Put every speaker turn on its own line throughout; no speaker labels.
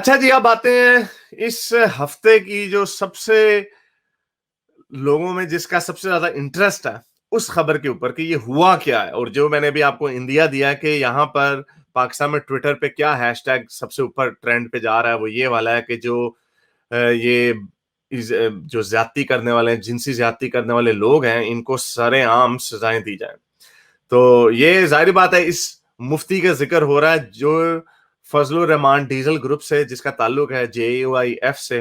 اچھا جی، اب آتے ہیں اس ہفتے کی جو سب سے لوگوں میں جس کا سب سے زیادہ انٹرسٹ ہے اس خبر کے اوپر کہ یہ ہوا کیا ہے، اور جو میں نے بھی آپ کو اندیا دیا کہ یہاں پر پاکستان میں ٹویٹر پہ کیا ہیش ٹیگ سب سے اوپر ٹرینڈ پہ جا رہا ہے، وہ یہ والا ہے کہ جو یہ جو زیادتی کرنے والے ہیں، جنسی زیادتی کرنے والے لوگ ہیں، ان کو سرے عام سزائیں دی جائیں. تو یہ ظاہری بات ہے، اس مفتی کا ذکر ہو رہا ہے جو فضل الرحمان ڈیزل گروپ سے، جس کا تعلق ہے JUIF سے،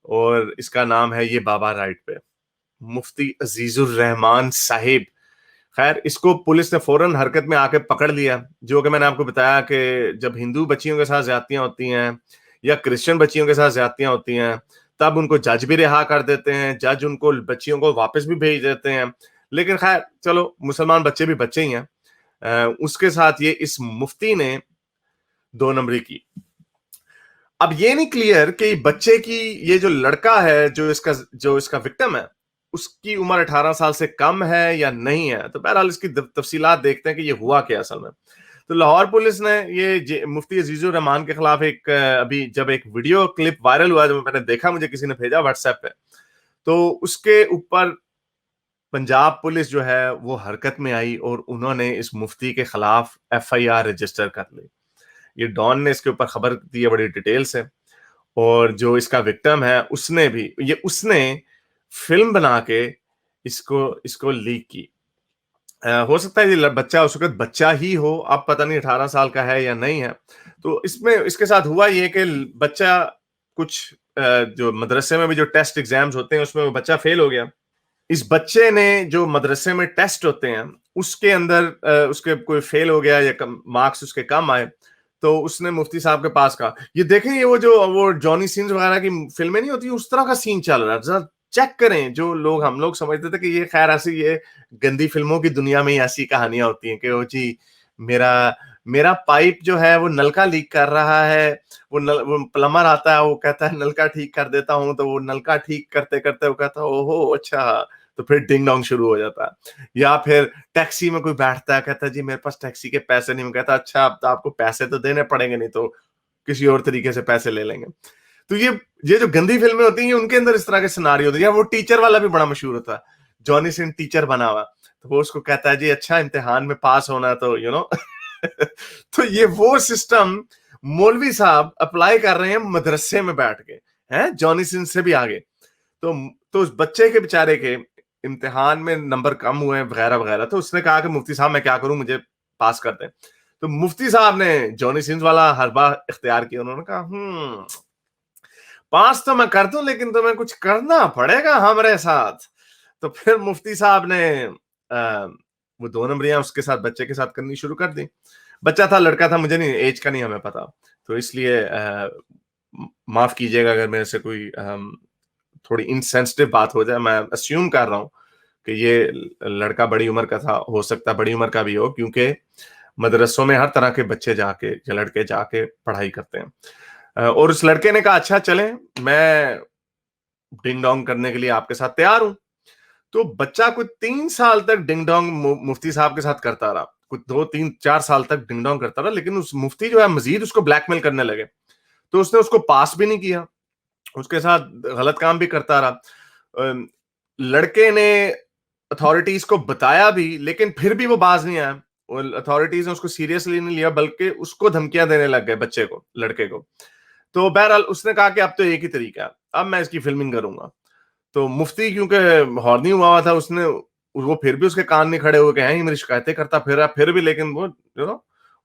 اور اس کا نام ہے یہ بابا رائٹ پہ، مفتی عزیز الرحمان صاحب. خیر، اس کو پولیس نے فوراً حرکت میں آ کے پکڑ لیا، جو کہ میں نے آپ کو بتایا کہ جب ہندو بچیوں کے ساتھ زیادتیاں ہوتی ہیں یا کرسچن بچیوں کے ساتھ زیادتیاں ہوتی ہیں تب ان کو جج بھی رہا کر دیتے ہیں، جج ان کو بچیوں کو واپس بھی بھیج دیتے ہیں. لیکن خیر چلو، مسلمان بچے بھی بچے ہی ہیں. اس کے ساتھ یہ اس مفتی نے 2 نمبری کی. اب یہ نہیں کلیئر کہ بچے کی، یہ جو لڑکا ہے جو اس کا وکٹم ہے، اس کی عمر 18 سال سے کم ہے یا نہیں ہے. تو بہرحال اس کی تفصیلات دیکھتے ہیں کہ یہ ہوا کیا اصل میں. تو لاہور پولیس نے یہ مفتی عزیز الرحمان کے خلاف ابھی جب ایک ویڈیو کلپ وائرل ہوا، جو میں نے دیکھا، مجھے کسی نے بھیجا واٹس ایپ پہ، تو اس کے اوپر پنجاب پولیس جو ہے وہ حرکت میں آئی اور انہوں نے اس مفتی کے خلاف FIR رجسٹر کر لی. یہ ڈان نے اس کے اوپر خبر دی ہے بڑی ڈیٹیل سے، اور جو اس کا وکٹم ہے اس نے فلم بنا کے اس کو لیک کی. ہو سکتا ہے یہ بچہ اس وقت بچہ ہی ہو، اب پتہ نہیں 18 سال کا ہے یا نہیں ہے. تو اس کے ساتھ ہوا یہ کہ بچہ کچھ جو مدرسے میں بھی جو ٹیسٹ ایگزامز ہوتے ہیں اس میں وہ بچہ فیل ہو گیا. اس بچے نے جو مدرسے میں ٹیسٹ ہوتے ہیں اس کے اندر اس کے کوئی فیل ہو گیا یا مارکس اس کے کم آئے، تو اس نے مفتی صاحب کے پاس کہا، یہ دیکھیں یہ وہ جانی سینز وغیرہ کی فلمیں نہیں ہوتی، اس طرح کا سین چل رہا ہے، ذرا چیک کریں. جو ہم لوگ سمجھتے تھے کہ یہ خیر ایسی یہ گندی فلموں کی دنیا میں ایسی کہانیاں ہوتی ہیں کہ وہ جی میرا پائپ جو ہے وہ نل کا لیک کر رہا ہے، وہ پلمبر آتا ہے، وہ کہتا ہے نل کا ٹھیک کر دیتا ہوں، تو وہ نل کا ٹھیک کرتے کرتے وہ کہتا ہے اوہو اچھا، تو پھر ڈنگ ڈونگ شروع ہو جاتا ہے. یا پھر ٹیکسی میں کوئی بیٹھتا ہے، کہتا ہے جی میرے پاس ٹیکسی کے پیسے نہیں، کہتا اچھا اب تو آپ کو پیسے تو دینے پڑیں گے، نہیں تو کسی اور طریقے سے پیسے لے لیں گے. تو یہ جو گندی فلمیں ہوتی ہیں ان کے اندر اس طرح کے سیناریو ہوتے ہیں. یا وہ ٹیچر والا بھی بڑا مشہور ہوتا ہے، جانی سن ٹیچر بنا ہوا، تو وہ اس کو کہتا ہے جی اچھا امتحان میں پاس ہونا ہے تو تو یہ وہ سسٹم مولوی صاحب اپلائی کر رہے ہیں مدرسے میں بیٹھ کے، ہیں جانی سن سے بھی آگے. تو اس بچے کے بیچارے کے امتحان میں نمبر کم ہوئے وغیرہ وغیرہ، تو اس نے کہا کہ مفتی صاحب میں کیا کروں، مجھے پاس کر دیں. تو مفتی صاحب نے جانی سنز والا حربہ اختیار کیا. انہوں نے کہا پاس تو میں کر دوں لیکن تمہیں کچھ کرنا پڑے گا ہمارے ساتھ. تو پھر مفتی صاحب نے وہ 2 نمبریاں اس کے ساتھ بچے کے ساتھ کرنی شروع کر دی. بچہ تھا، لڑکا تھا، مجھے نہیں ایج کا نہیں ہمیں پتا، تو اس لیے معاف کیجیے گا اگر میرے سے کوئی تھوڑی انسینسٹیو بات ہو جائے. میں اسیوم کر رہا ہوں کہ یہ لڑکا بڑی عمر کا تھا، ہو سکتا ہے بڑی عمر کا بھی ہو، کیونکہ مدرسوں میں ہر طرح کے بچے جا کے یا لڑکے جا کے پڑھائی کرتے ہیں. اور اس لڑکے نے کہا اچھا چلیں میں ڈنگ ڈونگ کرنے کے لیے آپ کے ساتھ تیار ہوں. تو بچہ کوئی 3 سال تک ڈنگ ڈونگ مفتی صاحب کے ساتھ کرتا رہا، کچھ 2 3 4 سال تک ڈنگ ڈونگ کرتا رہا. لیکن اس مفتی جو ہے مزید اس کو بلیک میل کرنے لگے، تو اس نے اس کو پاس بھی نہیں کیا، اس کے ساتھ غلط کام بھی کرتا رہا. لڑکے نے اتھارٹیز کو بتایا بھی لیکن پھر بھی وہ باز نہیں آیا. اتھارٹیز نے اس کو سیریسلی نہیں لیا، بلکہ اس کو دھمکیاں دینے لگ گئے بچے کو، لڑکے کو. تو بہرحال اس نے کہا کہ اب تو ایک ہی طریقہ ہے، اب میں اس کی فلمنگ کروں گا. تو مفتی کیونکہ ہارنی ہوا تھا، وہ پھر بھی اس کے کان نہیں کھڑے ہوئے کہ ہیں میری شکایتیں کرتا پھر بھی. لیکن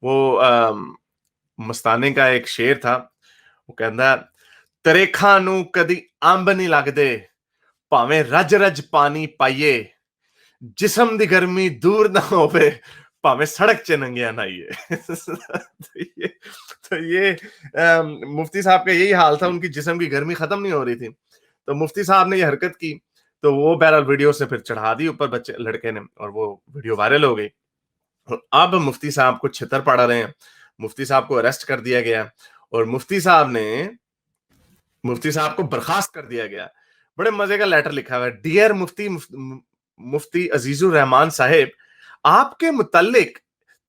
وہ مستانے کا ایک شعر تھا، وہ کہتا ہے تیرے کھانوں کدی امب نہیں لگدے پاویں رج رج پانی پائیے، جسم دی گرمی دور نہ ہوے پاویں سڑک چ ننگیا نائیے. تو یہ مفتی صاحب کا یہی حال تھا، ان کی جسم کی گرمی ختم نہیں ہو رہی تھی. تو مفتی صاحب نے یہ حرکت کی، تو وہ بہرحال ویڈیو سے پھر چڑھا دی اوپر بچے لڑکے نے، اور وہ ویڈیو وائرل ہو گئی. اب مفتی صاحب کو چھتر پڑ رہے ہیں، مفتی صاحب کو اریسٹ کر دیا گیا، اور مفتی صاحب کو برخاست کر دیا گیا. بڑے مزے کا لیٹر لکھا ہوا ہے، ڈیئر مفتی عزیز الرحمان صاحب، آپ کے متعلق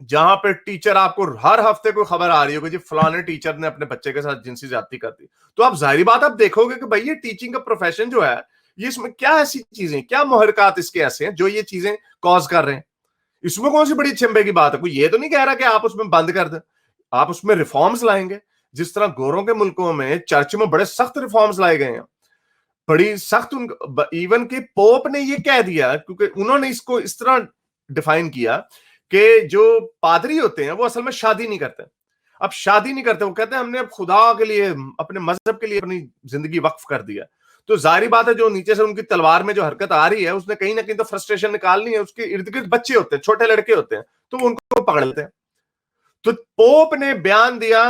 جہاں پہ ٹیچر آپ کو ہر ہفتے کوئی خبر آ رہی ہوگی جی فلانے ٹیچر نے اپنے بچے کے ساتھ جنسی زیادتی کر دی, تو آپ ظاہری بات آپ دیکھو گے کہ بھائی یہ ٹیچنگ کا پروفیشن جو ہے یہ اس میں کیا ایسی چیزیں, کیا محرکات اس کے ایسے ہیں جو یہ چیزیں کاز کر رہے ہیں. اس میں کون سی بڑی چمبے کی بات ہے, کوئی یہ تو نہیں کہہ رہا کہ آپ اس میں بند کر دیں, آپ اس میں ریفارمز لائیں گے. جس طرح گوروں کے ملکوں میں چرچ میں بڑے سخت ریفارمز لائے گئے ہیں, بڑی سخت, ایون کہ پوپ نے یہ کہہ دیا, کیونکہ انہوں نے اس کو اس طرح ڈیفائن کیا کہ جو پادری ہوتے ہیں وہ اصل میں شادی نہیں کرتے. اب شادی نہیں کرتے, وہ کہتے ہیں ہم نے اب خدا کے لیے اپنے مذہب کے لیے اپنی زندگی وقف کر دیا. تو ظاہری بات ہے جو نیچے سے ان کی تلوار میں جو حرکت آ رہی ہے اس نے کہیں نہ کہیں تو فرسٹریشن نکالنی ہے. اس کے ارد گرد بچے ہوتے ہیں, چھوٹے لڑکے ہوتے ہیں, تو وہ ان کو پکڑ لیتے ہیں. تو پوپ نے بیان دیا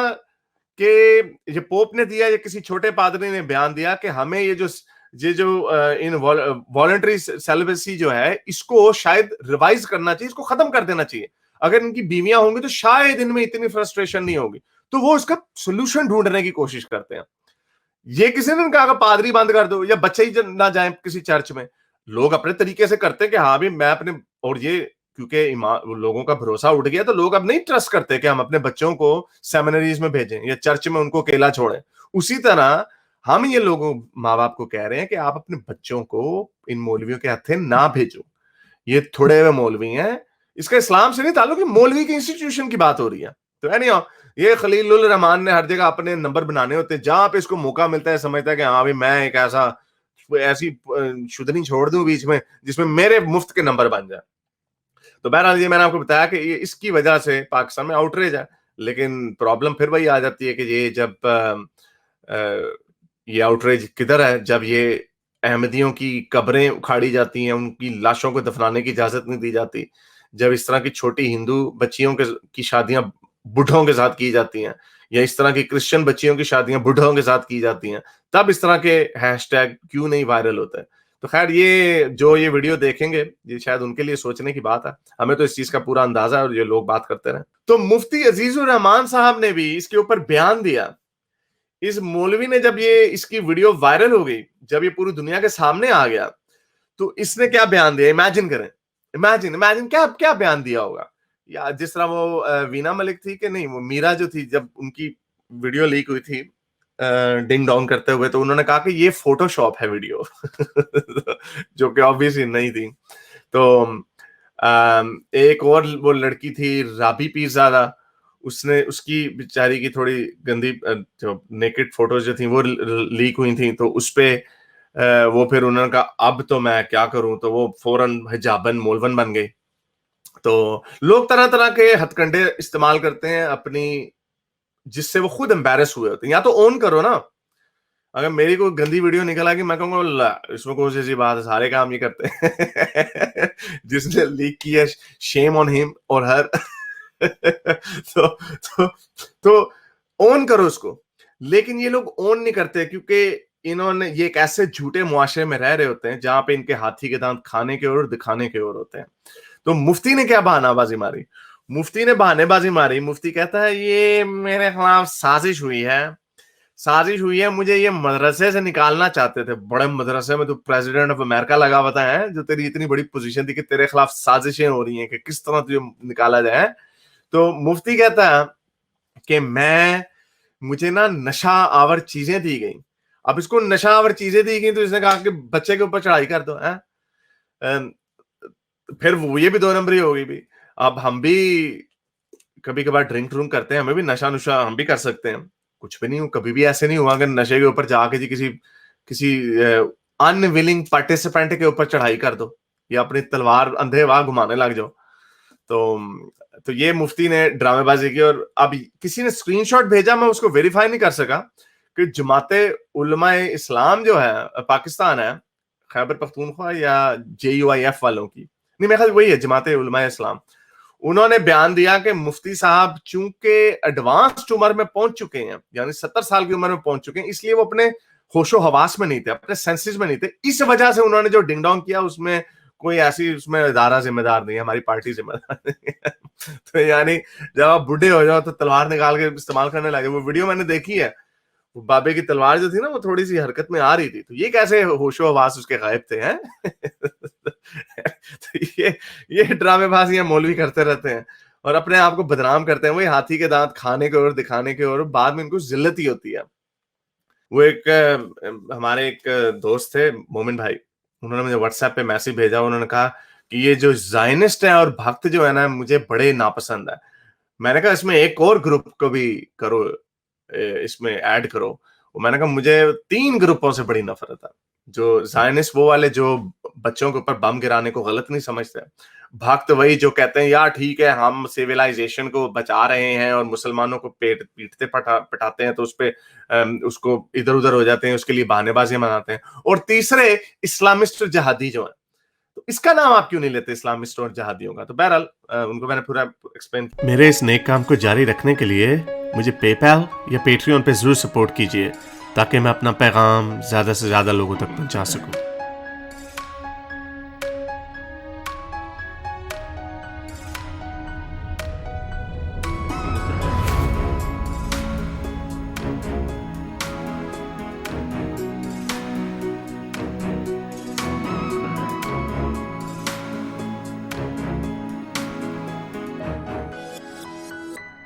کہ یہ پوپ نے دیا یا کسی چھوٹے پادری نے بیان دیا کہ ہمیں یہ جو ان والنٹری سیلیبسی جو ہے اس کو شاید ریوائز کرنا چاہیے, اس کو ختم کر دینا چاہیے. اگر ان کی بیویاں ہوں گی تو شاید ان میں اتنی فرسٹریشن نہیں ہوگی, تو وہ اس کا سولوشن ڈھونڈنے کی کوشش کرتے ہیں. یہ کسی نے کہا کہ پادری بند کر دو یا بچے ہی نہ جائیں کسی چرچ میں. لوگ اپنے طریقے سے کرتے کہ ہاں بھی میں اپنے, اور یہ کیونکہ لوگوں کا بھروسہ اٹھ گیا تو لوگ اب نہیں ٹرسٹ کرتے کہ ہم اپنے بچوں کو سیمنریز میں بھیجیں یا چرچ میں ان کو اکیلا چھوڑیں. اسی طرح ہم یہ لوگوں ماں باپ کو کہہ رہے ہیں کہ آپ اپنے بچوں کو ان مولویوں کے ہاتھے نہ بھیجو, یہ تھوڑے ہوئے مولوی ہیں, اس کا اسلام سے نہیں تعلق, یہ مولوی کی انسٹیٹیوشن کی بات ہو رہی ہے. تو یہ خلیل الرحمان نے ہر جگہ اپنے نمبر بنانے ہوتے ہیں, جہاں پہ اس کو موقع ملتا ہے سمجھتا ہے کہ ہاں بھی میں ایک ایسی شدنی چھوڑ دوں بیچ میں جس میں میرے مفت کے نمبر بن جائے. تو بہرحال یہ میں نے آپ کو بتایا کہ یہ اس کی وجہ سے پاکستان میں آؤٹریج ہے. لیکن پرابلم پھر وہی آ جاتی ہے کہ یہ جب یہ آؤٹریج کدھر ہے, جب یہ احمدیوں کی قبریں اکھاڑی جاتی ہیں, ان کی لاشوں کو دفنانے کی اجازت نہیں دی جاتی, جب اس طرح کی چھوٹی ہندو بچیوں کی شادیاں بڈھوں کے ساتھ کی جاتی ہیں, یا اس طرح کی کرسچن بچیوں کی شادیاں بڈھوں کے ساتھ کی جاتی ہیں, تب اس طرح کے ہیش ٹیگ کیوں نہیں وائرل ہوتے ہیں. تو خیر یہ جو یہ ویڈیو دیکھیں گے یہ شاید ان کے لیے سوچنے کی بات ہے, ہمیں تو اس چیز کا پورا اندازہ ہے اور یہ لوگ بات کرتے رہے. تو مفتی عزیز الرحمان صاحب نے بھی اس کے اوپر بیان دیا. اس مولوی نے جب یہ اس کی ویڈیو وائرل ہو گئی, جب یہ پوری دنیا کے سامنے آ گیا, تو اس نے کیا بیان دیا, امیجن کریں, امیجن کیا بیان دیا ہوگا. یا جس طرح وہ وینا ملک تھی کہ نہیں, وہ میرا جو تھی, جب ان کی ویڈیو لیک ہوئی تھی ڈنگ ڈونگ کرتے ہوئے, تو انہوں نے کہا کہ یہ فوٹو شاپ ہے ویڈیو جو کہ obviously نہیں تھی. تو ایک اور وہ لڑکی تھی رابی پیرزادہ, اس نے اس کی بیچاری کی تھوڑی گندی جو نیکڈ فوٹوز جو تھیں وہ لیک ہوئی تھیں, تو اس پہ وہ پھر انہوں نے کہا اب تو میں کیا کروں, تو وہ فوراً حجابن مولون بن گئی. تو لوگ طرح طرح کے ہتھ کنڈے استعمال کرتے ہیں اپنی, جس سے وہ خود امبیرس ہوئے ہوتے ہیں. یا تو اون کرو نا, اگر میری کوئی گندی ویڈیو نکل آئے گی میں کہوں گا اللہ اس میں کوئی سی بات ہے, سارے کام یہ کرتے ہیں جس نے لیک کی ہے شیم آن ہم اور ہر تو اون کرو اس کو. لیکن یہ لوگ اون نہیں کرتے کیونکہ انہوں نے یہ ایک ایسے جھوٹے معاشرے میں رہ رہے ہوتے ہیں جہاں پہ ان کے ہاتھی کے دانت کھانے کے اور دکھانے کے اور ہوتے ہیں. تو مفتی نے کیا بہانہ بازی ماری, مفتی نے بہانے بازی ماری. مفتی کہتا ہے یہ میرے خلاف سازش ہوئی ہے, مجھے یہ مدرسے سے نکالنا چاہتے تھے, بڑے مدرسے میں تو پریزیڈنٹ آف امریکہ لگا ہوتا ہے, جو تیری اتنی بڑی پوزیشن تھی کہ تیرے خلاف سازشیں ہو رہی ہیں کہ کس طرح تجھے نکالا جائے. تو مفتی کہتا ہے کہ مجھے نا نشہ آور چیزیں دی گئیں. اب اس کو نشہ آور چیزیں دی گئیں تو اس نے کہا کہ بچے کے اوپر چڑھائی کر دو, پھر وہ یہ بھی دو نمبری ہوگی بھی. اب ہم بھی کبھی کبھار ڈرنک کرتے ہیں, ہمیں بھی نشہ ہم بھی کر سکتے ہیں, کچھ بھی نہیں ہو, کبھی بھی ایسے نہیں ہوا کہ نشے کے اوپر جا کے جی کسی ان ولنگ پارٹیسپینٹ کے اوپر چڑھائی کر دو یا اپنی تلوار اندھے واہ گھمانے لگ جاؤ. تو یہ مفتی نے ڈرامے بازی کی. اور اب کسی نے اسکرین شاٹ بھیجا, میں اس کو ویریفائی نہیں کر سکا, کہ جماعت علماء اسلام جو ہے پاکستان ہے, خیبر پختونخوا یا JUIF والوں کی, نہیں میرے خیال وہی ہے جماعت علماء اسلام, انہوں نے بیان دیا کہ مفتی صاحب چونکہ ایڈوانسڈ عمر میں پہنچ چکے ہیں, یعنی 70 سال کی عمر میں پہنچ چکے ہیں, اس لیے وہ اپنے ہوش و حواس میں نہیں تھے, اپنے سینسز میں نہیں تھے. اس وجہ سے انہوں نے جو ڈنگ ڈونگ کیا اس میں کوئی ایسی اس میں ادارہ ذمہ دار نہیں ہے, ہماری پارٹی ذمہ دار نہیں ہے. تو یعنی جب آپ بڈھے ہو جاؤ تو تلوار نکال کے استعمال کرنے لگے. وہ ویڈیو میں نے دیکھی ہے, بابے کی تلوار جو تھی نا وہ تھوڑی سی حرکت میں آ رہی تھی, تو یہ کیسے ہوش و حواس اس کے غائب تھے ہیں. یہ ڈرامے بازیاں مولوی کرتے رہتے ہیں. اور اپنے آپ کو بدنام کرتے ہیں, وہی ہاتھی کے دانت کھانے کے اور دکھانے کے, اور بعد میں ان کو ذلت ہی ہوتی ہے. وہ ایک ہمارے ایک دوست تھے مومن بھائی, انہوں نے مجھے واٹس ایپ پہ میسج بھیجا, انہوں نے کہا کہ یہ جو زائنسٹ ہیں اور بھکت جو ہے نا مجھے بڑے ناپسند ہے. میں نے کہا اس میں ایک اور گروپ کو بھی کرو, اس میں ایڈ کرو. میں نے کہا مجھے 3 گروپوں سے بڑی نفرت ہے. جو زائنسٹ وہ والے جو بچوں کے اوپر بم گرانے کو غلط نہیں سمجھتے, بھکت وہی جو کہتے ہیں یار ٹھیک ہے ہم سیویلائزیشن کو بچا رہے ہیں اور مسلمانوں کو پیٹتے پٹاتے ہیں تو اس پہ اس کو ادھر ادھر ہو جاتے ہیں, اس کے لیے بہانے بازیاں مناتے ہیں. اور تیسرے اسلامسٹ اور جہادی جو ہیں, تو اس کا نام آپ کیوں نہیں لیتے اسلامسٹ اور جہادیوں کا؟ تو بہرحال ان کو میں نے پورا ایکسپلین. میرے اس نیک کام کو جاری رکھنے کے لیے مجھے پے پیل یا پیٹریون پہ ضرور سپورٹ کیجیے تاکہ میں اپنا پیغام زیادہ سے زیادہ لوگوں تک پہنچا سکوں.